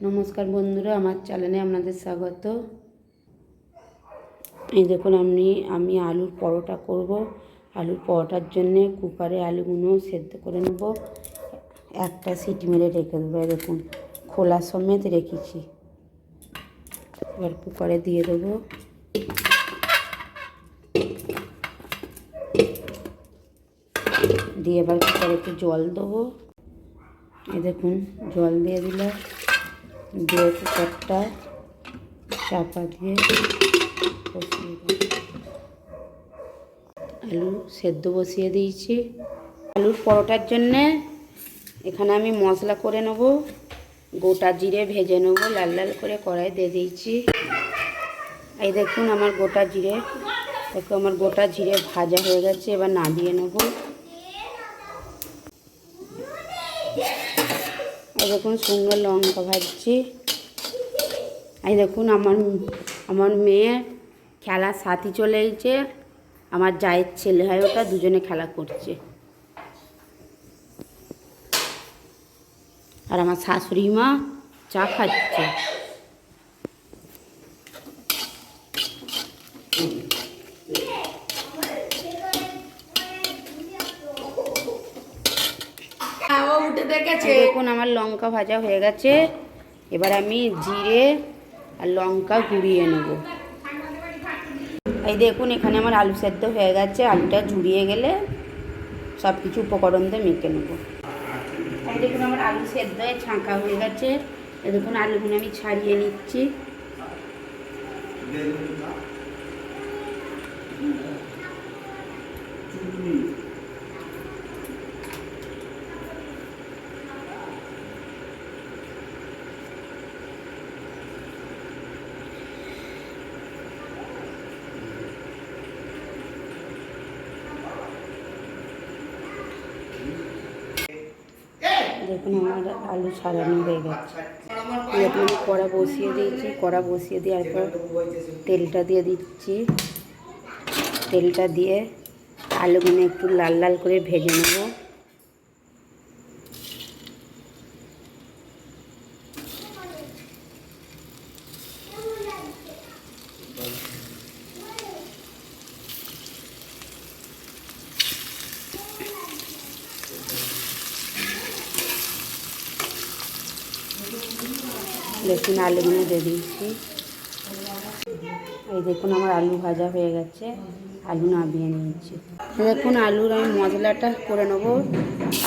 নমস্কার বন্ধুরা, আমার চ্যানেলে আপনাদের স্বাগত। এই দেখুন আমি আলুর পরোটা করব। আলুর পরোটার জন্যে কুকারে আলুগুলো সেদ্ধ করে নেব। একটা সিটি মেরে রেখে দেবো। এই দেখুন খোলা সমেত রেখেছি। এবার কুকারে দিয়ে দেবো। দিয়ে এবার কুকারে একটু জল দেবো। এই দেখুন জল দিয়ে দিলাম। দিয়ে কুকারটা চাপা দিয়ে বসিয়ে আলু সেদ্ধ বসিয়ে দিয়েছি। আলুর পরোটার জন্যে এখানে আমি মশলা করে নেব। গোটা জিরে ভেজে নেব, লাল লাল করে কড়াই দিয়ে দিয়েছি। এই দেখুন আমার গোটা জিরে ভাজা হয়ে গেছে। এবার নামিয়ে নেব। এই দেখুন শুকনো লঙ্কা ভাজছি। এই দেখুন আমার মেয়ে খেলার সাথী চলে এসেছে। আমার জায়ের ছেলে হয় ওটা, দুজনে খেলা করছে। আর আমার শাশুড়ি মা চা খাচ্ছে। দেখুন আমার লঙ্কা ভাজা হয়ে গেছে। এবার আমি জিরে আর লঙ্কা গুঁড়িয়ে নেব। এই দেখুন এখানে আমার আলু সেদ্ধ হয়ে গেছে। আলুটা ঝুরিয়ে গেলে সব কিছু উপকরণ দিয়ে মেখে নেব। এই দেখুন আমার আলু সেদ্ধ হয়ে ছাঁকা হয়ে গেছে। এই দেখুন আলুগুলো আমি ছাড়িয়ে নিচ্ছি। দেখুন আমার আলু ছাড়ানো হয়ে গেছে। এখন কড়া বসিয়ে দিয়েছি। কড়া বসিয়ে দেওয়ার পর তেলটা দিয়ে দিচ্ছি। তেলটা দিয়ে আলুগুলো একটু লাল লাল করে ভেজে নেব। দেখুন আলুগুলো দিয়ে দিয়েছি। এই দেখুন আমার আলু ভাজা হয়ে গেছে। আলু নামিয়ে নিয়েছি। দেখুন আলুর আমি মশলাটা করে নেব।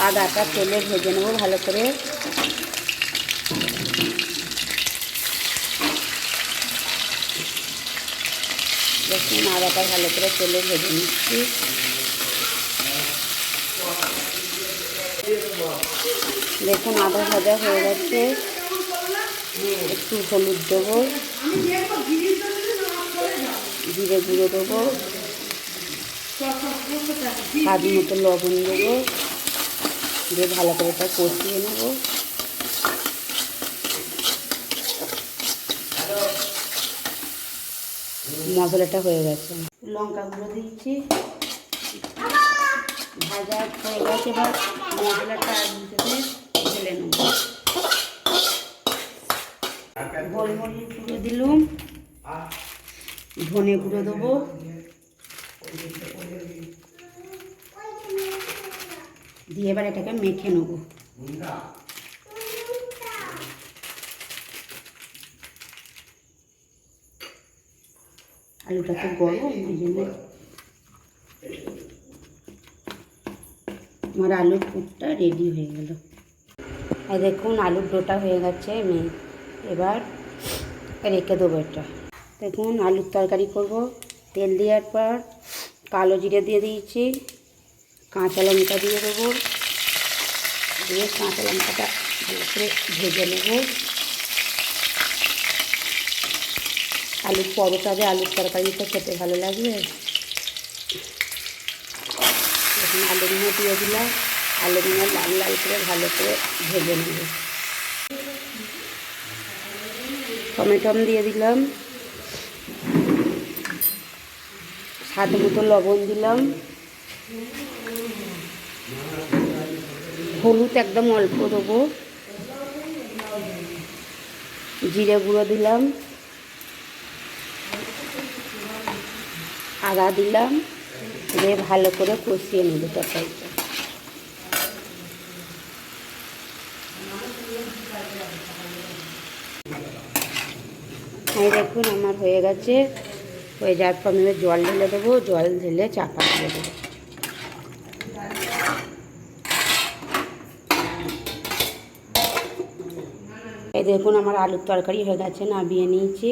আদাটা তেলে ভেজে নেব ভালো করে। দেখুন আদাটা ভালো করে তেলে ভেজে নিচ্ছি। দেখুন আদা ভাজা হয়ে গেছে। একটু হলুদ দেবো, জিরে গুঁড়ো দেবো, স্বাদ মতো লবণ দেবো। দিয়ে ভালো করে এটা কষিয়ে নেব। মশলাটা হয়ে গেছে। লঙ্কা গুঁড়ো দিচ্ছি। ভাজা হয়ে গেছে। এবার মশলাটা ঢেলে নেব। গোলমরিচ গুঁড়ো দিলাম, ধনে গুঁড়ো দেবো, দিয়ে এবার এটাকে মেখে নেব। আলুটা তো গরম, এই জন্য আমার আলুর পুরটা রেডি হয়ে গেল। আর দেখুন আলুর ডোটা হয়ে গেছে। এবার রেখে দেবো এটা। দেখুন আলুর তরকারি করব। তেল দেওয়ার পর কালো জিরে দিয়ে দিয়েছি, কাঁচা লঙ্কা দিয়ে দেবো। দিয়ে কাঁচা লঙ্কাটা ভালো করে ভেজে নেব। আলুর পরোটা দিয়ে আলুর তরকারিটা খেতে ভালো লাগবে। দেখুন আলুগুলো দিয়ে দিলাম। আলুগুলো লাল লাল করে ভালো করে ভেজে নেব। টমেটো দিয়ে দিলাম, স্বাদ মতো লবণ দিলাম, হলুদ একদম অল্প দেবো, জিরে গুঁড়ো দিলাম, আদা দিলাম, দিয়ে ভালো করে কষিয়ে নেব তরকারিটা। এই দেখুন আমার হয়ে গেছে। হয়ে যাওয়ার পর আমি জল ঢেলে দেবো, জল ঢেলে চাপা দিয়ে দেবো। এই দেখুন আমার আলুর তরকারি হয়ে গেছে, নামিয়ে নিয়েছি।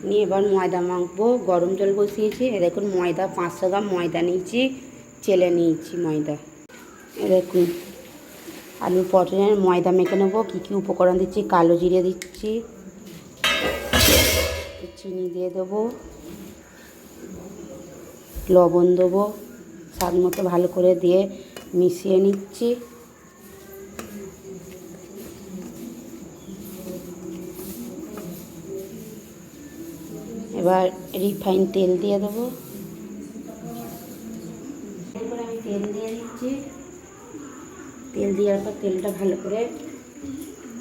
নিয়ে এবার ময়দা মাখবো, গরম জল বসিয়েছি। এই দেখুন ময়দা 500 গ্রাম ময়দা নিয়েছি, চেলে নিয়েছি ময়দা। এই দেখুন আলুর পটলের ময়দা মেখে নেবো। কী কী উপকরণ দিচ্ছি, কালো জিরে দিচ্ছি, চিনি দিয়ে দেবো, লবণ দেবো, স্বাদ মতো ভালো করে দিয়ে মিশিয়ে নিচ্ছি। এবার রিফাইন তেল দিয়ে দেবো। এরপর আমি তেল দিয়ে দিচ্ছি। তেল দেওয়ার পর তেলটা ভালো করে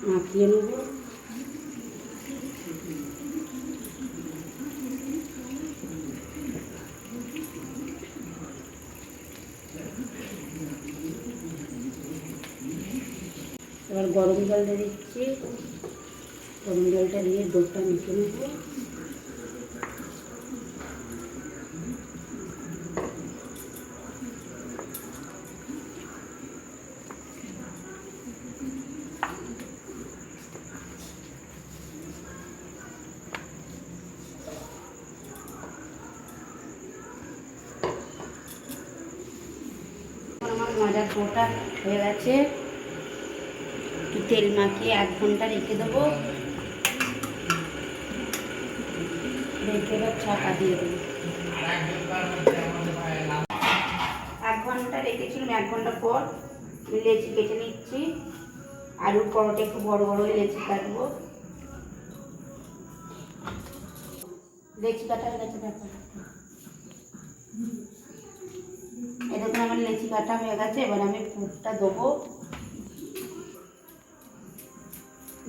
মাখিয়ে নেব। এবার গরম জল দিয়ে দিচ্ছি। গরম জলটা দিয়ে ডোটা মেখে নেব। আমার মজার ডোটা হয়ে গেছে। একটু তেল মাখিয়ে 1 ঘন্টা রেখে দেবো। রেখে এবার চাপা দিয়ে দেবো। 1 ঘন্টা রেখেছিলাম। 1 ঘন্টা পর লেচি কেটে নিচ্ছি। আলুর পরোটা একটু বড় বড় লেচি কাটবো। লেচি কাটা হয়ে গেছে, দেখো। এই দেখুন আমার লেচি কাটা হয়ে গেছে। এবার আমি পুরটা দেবো।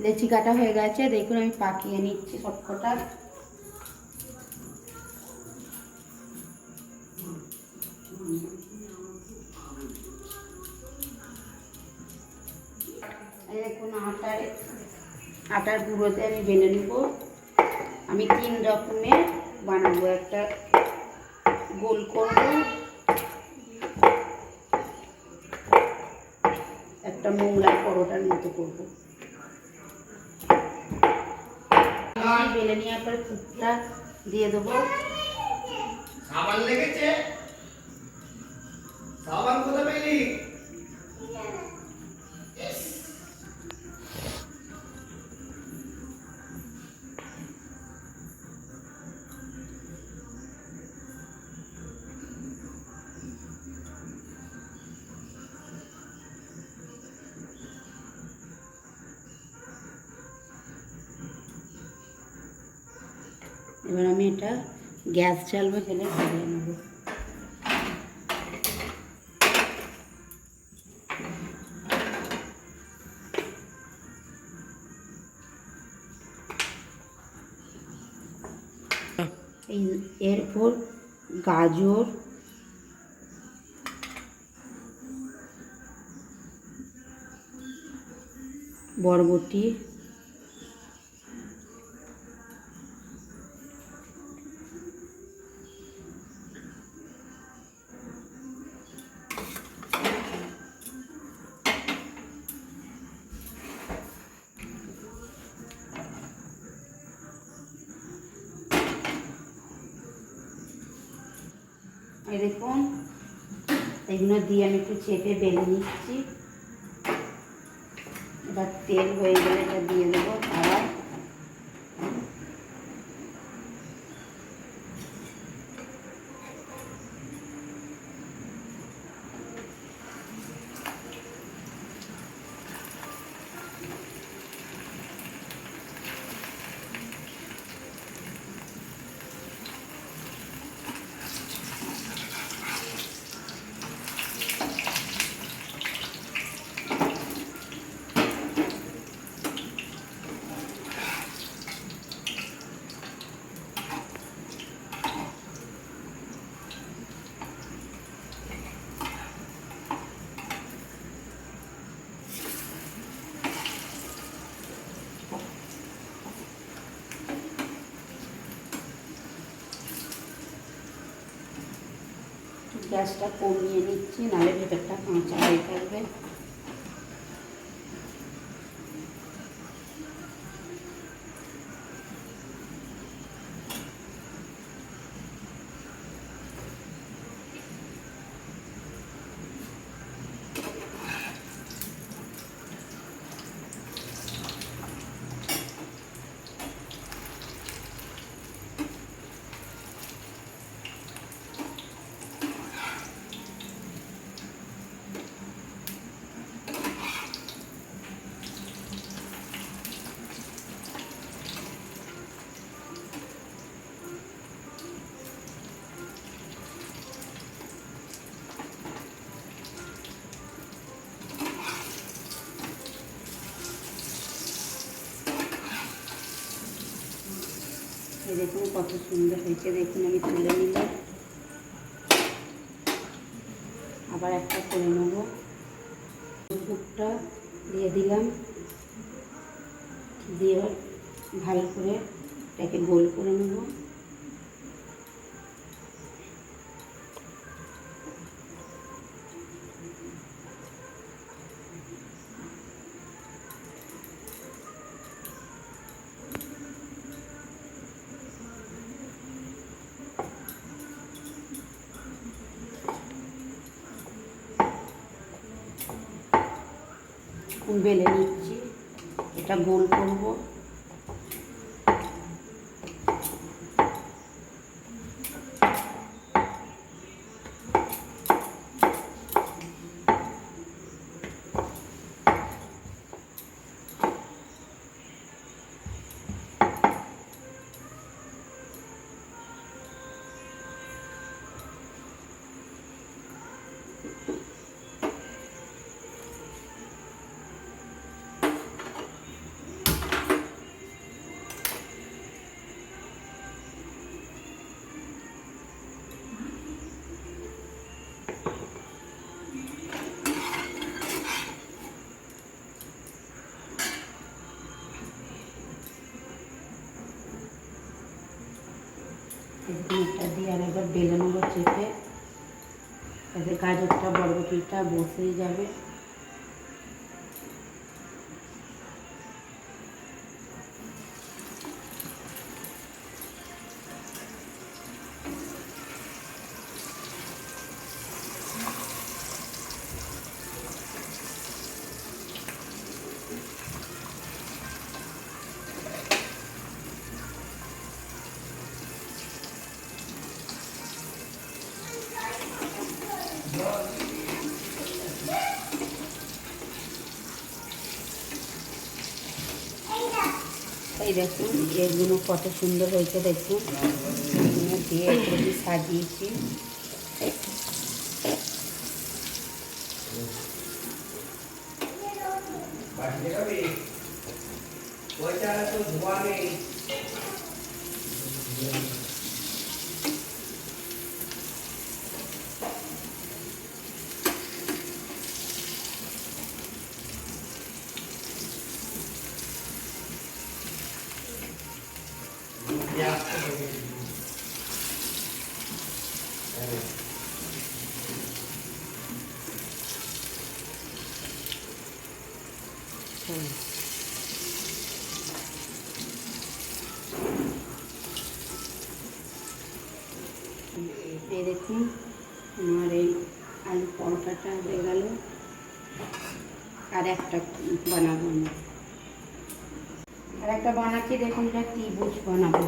লেচি কাটা হয়ে গেছে, দেখুন আমি পাকিয়ে নিচ্ছি সবকটা। এই দেখুন আটার গুঁড়োতে আমি বেলে নেব। আমি 3 রকমের বানাবো। একটা গোল করব, একটা মোগলাই পরোটার মতো করব। বেলে নেওয়ার পরে পুরটা দিয়ে দেবো। সাবান লেগেছে? সাবান কোথায় পেলি? এবার আমি এটা গ্যাস জ্বালবো, জ্বালে ভেজে নেব। এরপর গাজর, বরবটি, এই দেখুন এগুলো দিয়ে আমি একটু চেপে বেলে নিচ্ছি। এবার তেল হয়ে গেলে এটা দিয়ে দেবো আবার। গ্যাসটা কমিয়ে নিচ্ছি, নাহলে ভেতরটা কাঁচা হয়ে থাকবে। এই দেখুন কত সুন্দর হয়েছে, দেখুন আমি তুলে নিলাম, আবার একটা করে নেব। দুধটা দিয়ে দিলাম, দিয়ে ভালো করে এটাকে গোল করে নেব। বেলে নিচ্ছি, এটা গোল করব। এটা দিয়ে আর একবার বেলে নেবো চেপে, তাতে গাজরটা বরবটিটা বসেই যাবে। এই দেখুন এগুলো কত সুন্দর হয়েছে, দেখুন দিয়ে একটু সাজিয়েছি। এই দেখুন আমার এই আলু পরোটাটা হয়ে গেল। আর একটা বানাবো আমি, আর একটা বানাচ্ছি, দেখুন এটা ত্রিভুজ বানাবো।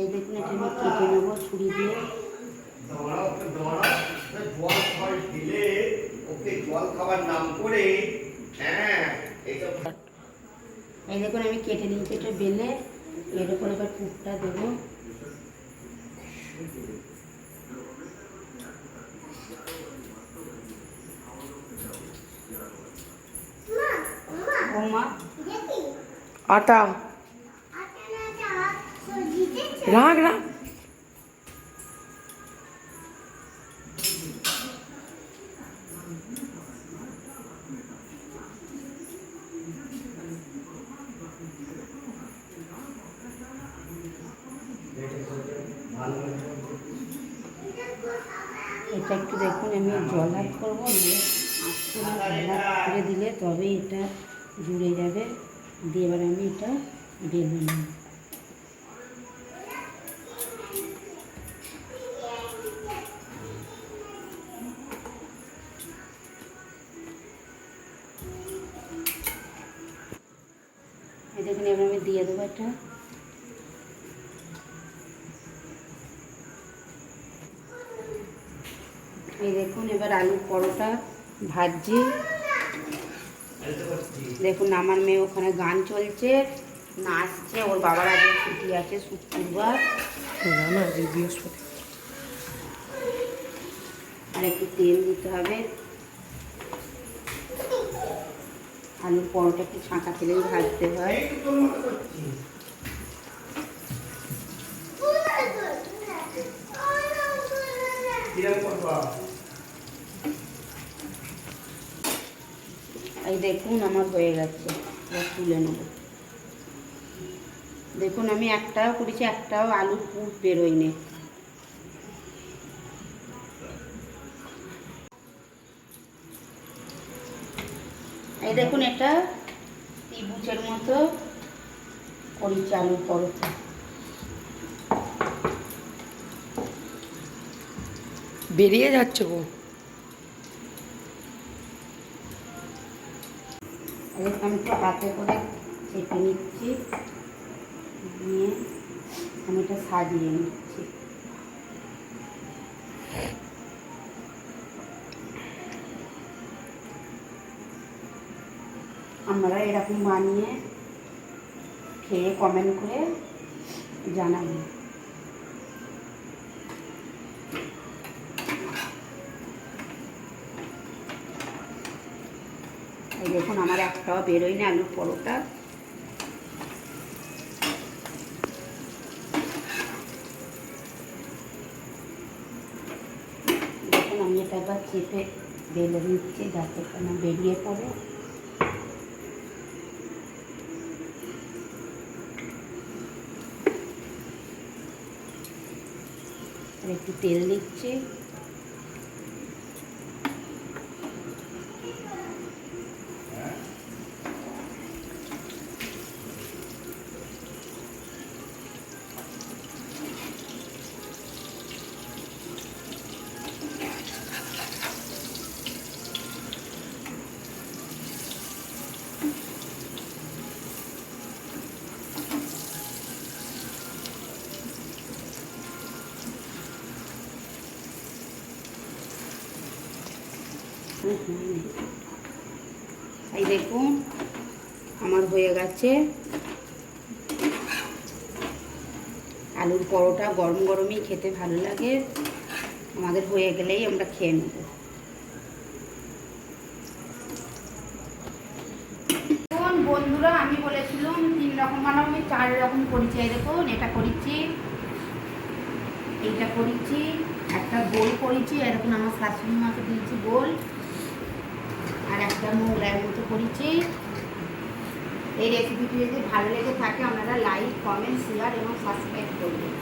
এই দেখুন এটা আমি কেটে নেবো ছুরি দিয়ে। এই দেখুন আমি কেটে নিয়েছি, এটা বেলে এর উপর এবার পুরটা দেবো। আটা রাখ রাখ। এটা একটু দেখুন, আমি জল হাত করবো, নাহলে জল হাত করে দিলে তবে এটা জুড়ে যাবে। দিয়ে এবার আমি এটা বেলে নেব। এই দেখুন, এবার আমি দিয়ে দেবো এটা। এই দেখুন, এবার আলুর পরোটা ভাজছি। দেখুন আমার মেয়ে ওখানে গান চলছে, নাচছে, ওর বাবার আগে ছুটি আছে শুক্রবার। না বৃহস্পতি। আর একটু তেল দিতে হবে। আলুর পরোটা একটু ছাঁকা তেলেই ভাজতে হয়। এই দেখুন আমার হয়ে গেছে, এবার তুলে নেব। দেখুন আমি একটাও করেছি, একটাও আলুর পুর বেরোয়নি। এই দেখুন, এটা ত্রিভুজের মতো করেছি আলুর পরোটা। বেরিয়ে যাচ্ছে গো। আমি একটু হাতে করে চেপে নিচ্ছি, নিয়ে আমি এটা সাজিয়ে নিচ্ছি। আপনারা এরকম বানিয়ে খেয়ে কমেন্ট করে জানাবেন। এই দেখুন আমার একটাও বেরোয়নি আলুর পরোটা। দেখুন আমি এটা একবার চেপে বেলে নিচ্ছি যাতে না বেরিয়ে পড়ে। আর একটু তেল দিচ্ছি। এই দেখুন আমার হয়ে গেছে আলুর পরোটা। গরম গরমই খেতে ভালো লাগে। আমাদের হয়ে গেলেই আমরা খেয়ে নেব। বন্ধুরা, আমি বলেছিলাম 3 রকম বানাবো, আমি 4 রকম করেছি। এই দেখুন এটা করেছি, এইটা করেছি, একটা গোল করেছি, এরকম আমার শাশুড়ি মাকে দিয়েছি গোল, আর একটা মোগলাইয়ের মতো করেছি। এই রেসিপিটি যদি ভালো লেগে থাকে আপনারা লাইক, কমেন্ট, শেয়ার এবং সাবস্ক্রাইব করবেন।